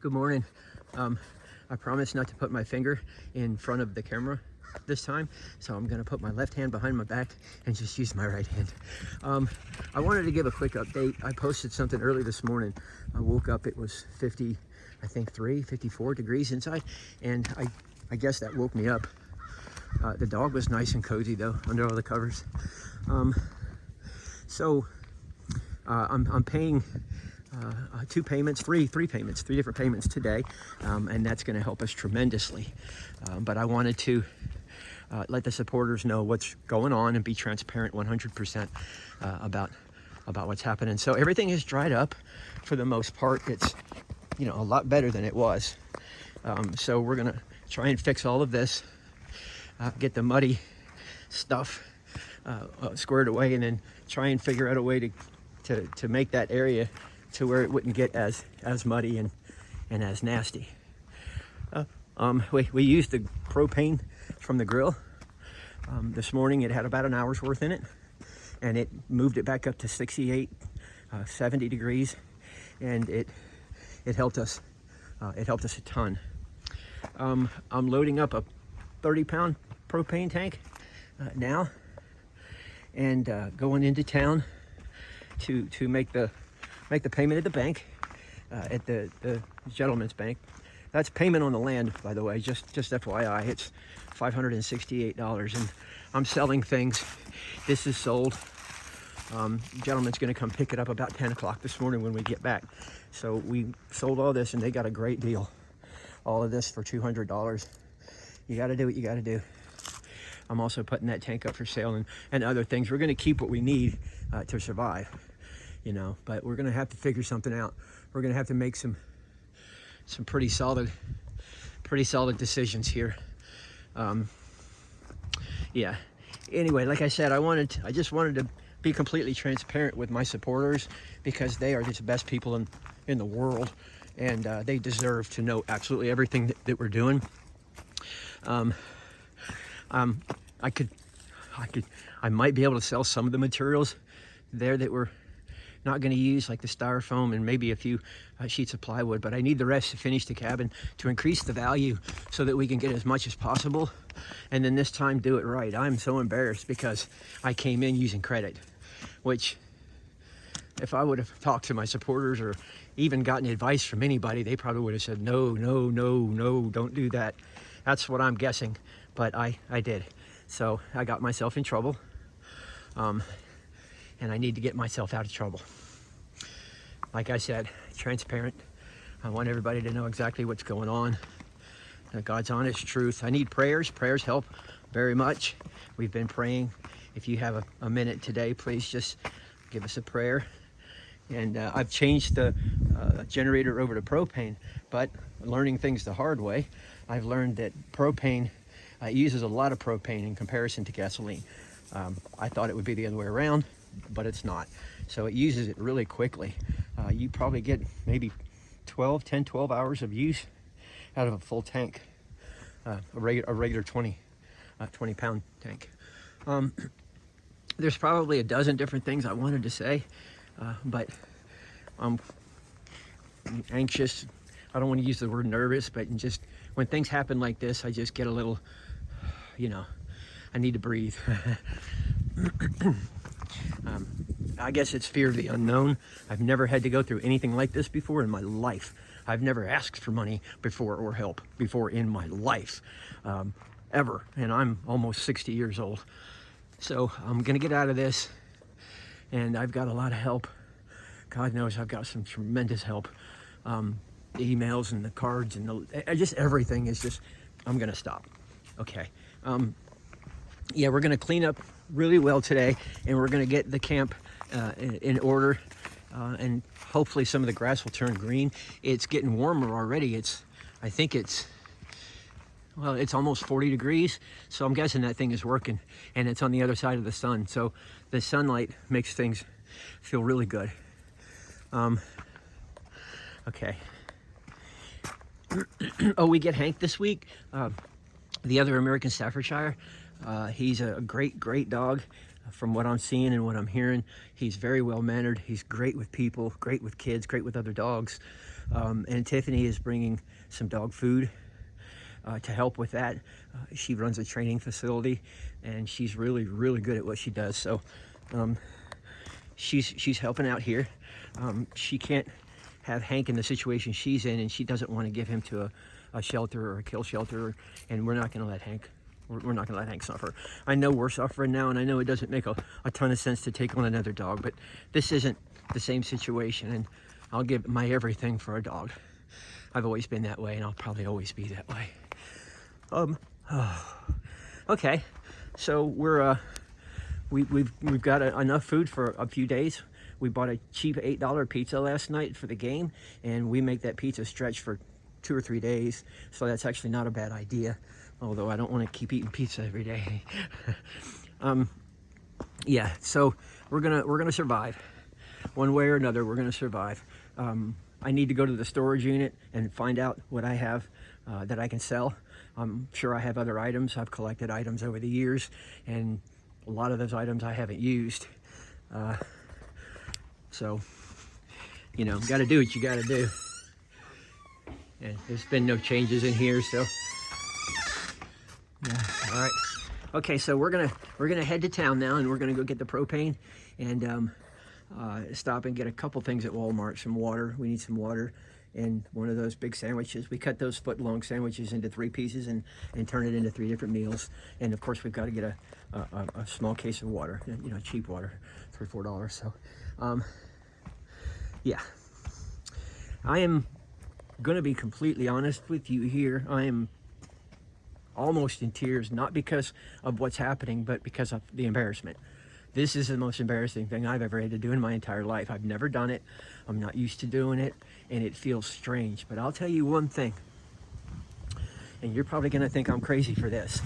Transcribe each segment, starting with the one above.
Good morning. I promise not to put my finger in front of the camera this time, so I'm gonna put my left hand behind my back and just use my right hand. I wanted to give a quick update. I posted something early this morning. I woke up, it was 50, I think 54 degrees inside, and I guess that woke me up. The dog was nice and cozy though, under all the covers. I'm paying three different payments today, and that's going to help us tremendously. But I wanted to let the supporters know what's going on and be transparent 100% about what's happening. So everything is dried up for the most part. It's a lot better than it was. So we're gonna try and fix all of this, get the muddy stuff squared away, and then try and figure out a way to make that area to where it wouldn't get as muddy and as nasty. We used the propane from the grill. This morning it had about an hour's worth in it, and it moved it back up to 68, 70 degrees, and it helped us. It helped us a ton. I'm loading up a 30-pound propane tank now, and going into town to make the payment at the bank, at the gentleman's bank. That's payment on the land, by the way, just FYI. It's $568, and I'm selling things. This is sold. Gentleman's gonna come pick it up about 10 o'clock this morning when we get back. So we sold all this, and they got a great deal. All of this for $200. You gotta do what you gotta do. I'm also putting that tank up for sale and other things. We're gonna keep what we need to survive, but we're gonna have to figure something out. We're gonna have to make some pretty solid decisions here. Yeah. Anyway, like I said, I just wanted to be completely transparent with my supporters, because they are just the best people in the world, and they deserve to know absolutely everything that we're doing. I might be able to sell some of the materials there that we're not going to use, like the styrofoam and maybe a few sheets of plywood, but I need the rest to finish the cabin, to increase the value so that we can get as much as possible, and then this time do it right. I'm so embarrassed because I came in using credit, which if I would have talked to my supporters or even gotten advice from anybody, they probably would have said, no, don't do that. That's what I'm guessing, but I did. So I got myself in trouble, and I need to get myself out of trouble. Like I said, transparent. I want everybody to know exactly what's going on. God's honest truth. I need prayers. Prayers help very much. We've been praying. If you have a minute today, please just give us a prayer. And I've changed the generator over to propane, but learning things the hard way, I've learned that propane uses a lot of propane in comparison to gasoline. I thought it would be the other way around, but it's not. So it uses it really quickly. You probably get maybe 12 hours of use out of a full tank, a regular 20 pound tank. There's probably a dozen different things I wanted to say, but I'm anxious. I don't want to use the word nervous, but just when things happen like this, I just get a little, I need to breathe. I guess it's fear of the unknown. I've never had to go through anything like this before in my life. I've never asked for money before or help before in my life, ever. And I'm almost 60 years old. So I'm gonna get out of this, and I've got a lot of help. God knows I've got some tremendous help. The emails and the cards and just everything is just, I'm gonna stop. Okay. Yeah, we're gonna clean up really well today, and we're gonna get the camp in order, and hopefully some of the grass will turn green. It's getting warmer already. I think it's almost 40 degrees, so I'm guessing that thing is working, and it's on the other side of the sun, so the sunlight makes things feel really good. Okay. Oh, we get Hank this week, the other American Staffordshire. He's a great dog. From what I'm seeing and what I'm hearing, he's very well mannered. He's great with people, great with kids, great with other dogs. And Tiffany is bringing some dog food to help with that. She runs a training facility, and she's really, really good at what she does. So she's helping out here. She can't have Hank in the situation she's in, and she doesn't want to give him to a shelter or a kill shelter, and we're not going to let Hank. We're not going to let Hank suffer. I know we're suffering now, and I know it doesn't make a ton of sense to take on another dog, but this isn't the same situation, and I'll give my everything for a dog. I've always been that way, and I'll probably always be that way. Okay, so we've got enough food for a few days. We bought a cheap $8 pizza last night for the game, and we make that pizza stretch for 2 or 3 days, so that's actually not a bad idea, although I don't want to keep eating pizza every day. Yeah, so we're gonna survive one way or another. We're gonna survive. I need to go to the storage unit and find out what I have that I can sell. I'm sure I have other items. I've collected items over the years, and a lot of those items I haven't used. So, you know, got to do what you got to do. And there's been no changes in here, so yeah. All right. Okay, so we're gonna head to town now, and we're gonna go get the propane and stop and get a couple things at Walmart. Some water. We need some water. And one of those big sandwiches. We cut those foot-long sandwiches into 3 pieces and turn it into 3 different meals. And of course, we've got to get a small case of water, you know, cheap water, $3 or $4. So, yeah, I am going to be completely honest with you here. I am almost in tears, not because of what's happening, but because of the embarrassment. This is the most embarrassing thing I've ever had to do in my entire life. I've never done it. I'm not used to doing it, and it feels strange. But I'll tell you one thing, and you're probably going to think I'm crazy for this.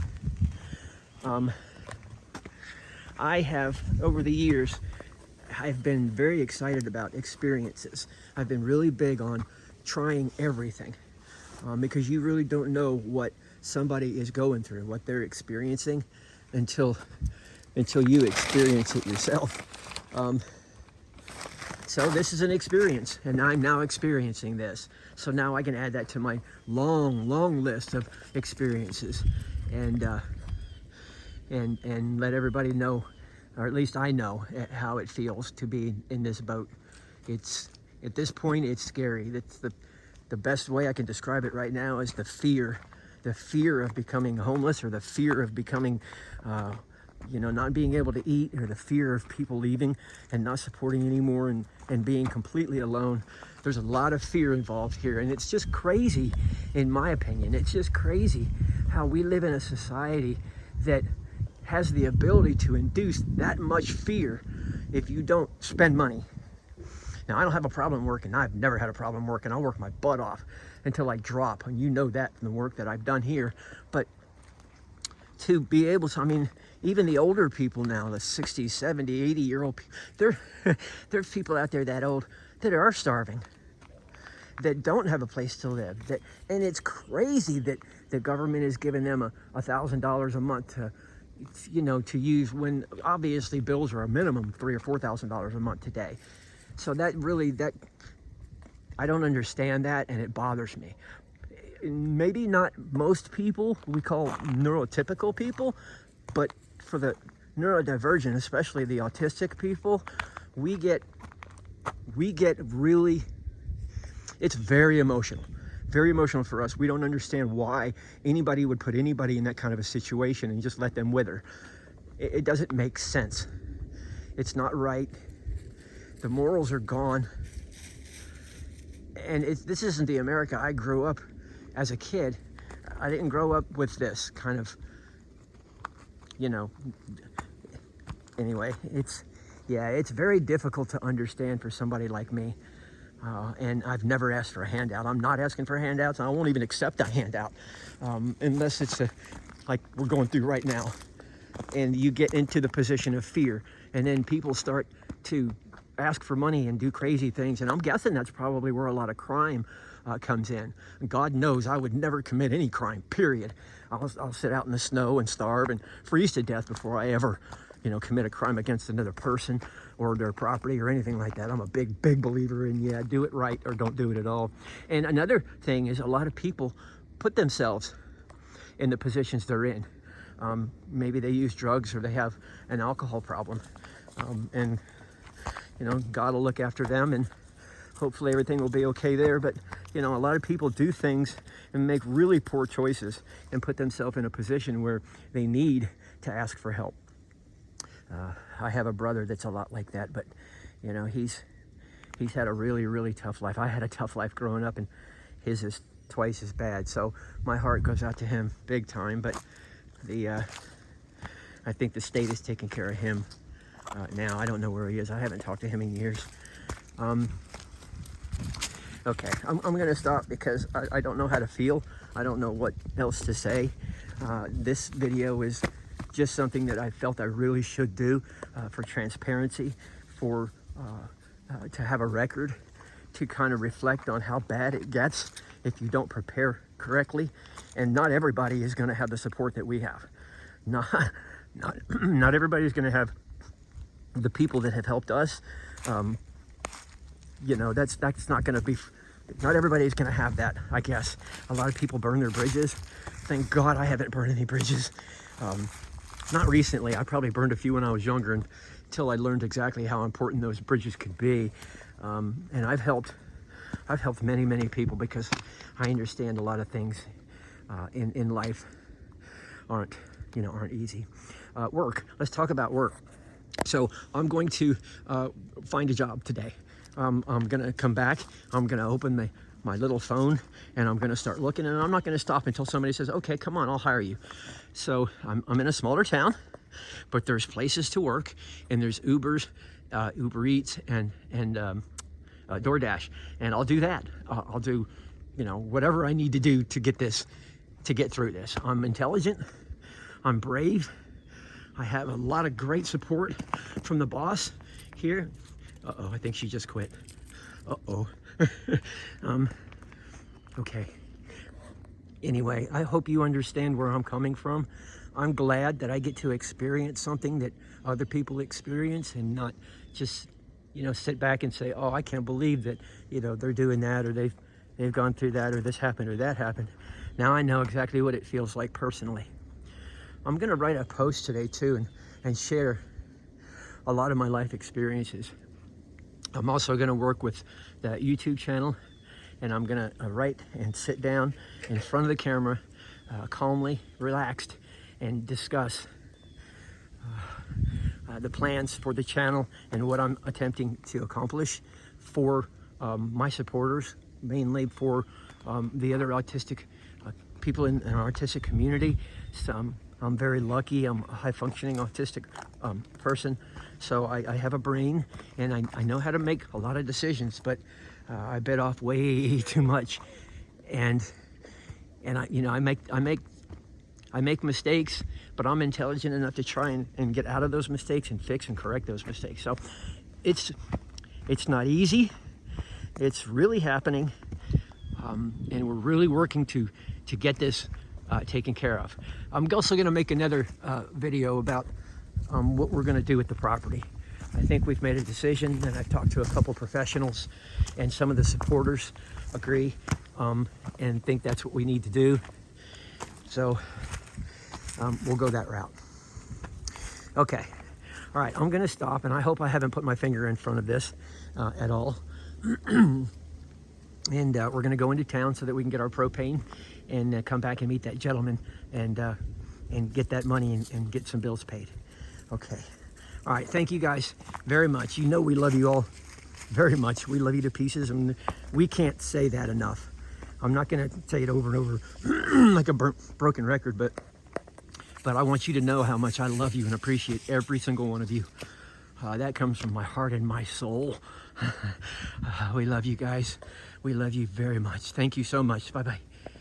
I have, over the years, I've been very excited about experiences. I've been really big on trying everything because you really don't know what somebody is going through, what they're experiencing until you experience it yourself. So this is an experience, and I'm now experiencing this. So now I can add that to my long, long list of experiences, and let everybody know, or at least I know how it feels to be in this boat. It's, at this point, it's scary. That's the best way I can describe it right now is the fear of becoming homeless, or the fear of becoming, you know, not being able to eat, or the fear of people leaving and not supporting anymore, and being completely alone. There's a lot of fear involved here, and it's just crazy, in my opinion. It's just crazy how we live in a society that has the ability to induce that much fear if you don't spend money. Now, I don't have a problem working. I've never had a problem working. I'll work my butt off until I drop, and you know that from the work that I've done here. But to be able to, I mean, even the older people now, the 60, 70, 80-year-old people, there's people out there that old that are starving, that don't have a place to live. And it's crazy that the government is giving them $1,000 a month to, you know, to use, when obviously bills are a minimum $3,000 or $4,000 a month today. So that I don't understand that, and it bothers me. Maybe not most people we call neurotypical people, but for the neurodivergent, especially the autistic people, we get really, it's very emotional for us. We don't understand why anybody would put anybody in that kind of a situation and just let them wither. It doesn't make sense. It's not right. The morals are gone. And this isn't the America I grew up as a kid. I didn't grow up with this kind of, you know, anyway, it's very difficult to understand for somebody like me. And I've never asked for a handout. I'm not asking for handouts. I won't even accept a handout unless it's like we're going through right now. And you get into the position of fear, and then people start to ask for money and do crazy things. And I'm guessing that's probably where a lot of crime comes in. And God knows I would never commit any crime, period. I'll sit out in the snow and starve and freeze to death before I ever commit a crime against another person or their property or anything like that. I'm a big believer in, yeah, do it right or don't do it at all. And another thing is, a lot of people put themselves in the positions they're in. Maybe they use drugs, or they have an alcohol problem, and God will look after them, and hopefully everything will be okay there. But a lot of people do things and make really poor choices and put themselves in a position where they need to ask for help. I have a brother that's a lot like that, but he's had a really tough life. I had a tough life growing up, and his is twice as bad. So my heart goes out to him big time. But I think the state is taking care of him now. I don't know where he is. I haven't talked to him in years. Okay, I'm going to stop because I don't know how to feel. I don't know what else to say. This video is just something that I felt I really should do for transparency, for to have a record, to kind of reflect on how bad it gets if you don't prepare correctly. And not everybody is going to have the support that we have. Not everybody is going to have the people that have helped us. That's not going to be, not everybody is going to have that, I guess. A lot of people burn their bridges. Thank God I haven't burned any bridges. Not recently. I probably burned a few when I was younger, until I learned exactly how important those bridges could be. And I've helped many people, because I understand a lot of things in life aren't easy. Work. Let's talk about work. So I'm going to find a job today. I'm going to come back. I'm going to open my little phone, and I'm going to start looking, and I'm not going to stop until somebody says, okay, come on, I'll hire you. So I'm in a smaller town, but there's places to work, and there's Uber Eats and DoorDash, and I'll do that. I'll do whatever I need to do to get through this. I'm intelligent. I'm brave. I have a lot of great support from the boss here. Uh-oh, I think she just quit. Uh-oh. Okay. Anyway, I hope you understand where I'm coming from. I'm glad that I get to experience something that other people experience, and not just, sit back and say, oh, I can't believe that, they're doing that, or they've gone through that, or this happened, or that happened. Now I know exactly what it feels like personally. I'm going to write a post today too, and share a lot of my life experiences. I'm also going to work with the YouTube channel, and I'm going to write and sit down in front of the camera, calmly, relaxed, and discuss the plans for the channel and what I'm attempting to accomplish for my supporters, mainly for the other autistic people in our artistic community. I'm very lucky. I'm a high-functioning autistic person, so I have a brain, and I know how to make a lot of decisions, but I bit off way too much, and I make mistakes, but I'm intelligent enough to try and get out of those mistakes and fix and correct those mistakes. So it's not easy. It's really happening, and we're really working to get this taken care of. I'm also going to make another video about what we're going to do with the property. I think we've made a decision, and I've talked to a couple professionals, and some of the supporters agree and think that's what we need to do. So we'll go that route. Okay. All right, I'm going to stop, and I hope I haven't put my finger in front of this at all. And we're going to go into town so that we can get our propane and come back and meet that gentleman and get that money and get some bills paid. Okay. All right. Thank you guys very much. We love you all very much. We love you to pieces, and we can't say that enough. I'm not going to say it over and over like a broken record, but I want you to know how much I love you and appreciate every single one of you. That comes from my heart and my soul. We love you guys. We love you very much. Thank you so much. Bye-bye.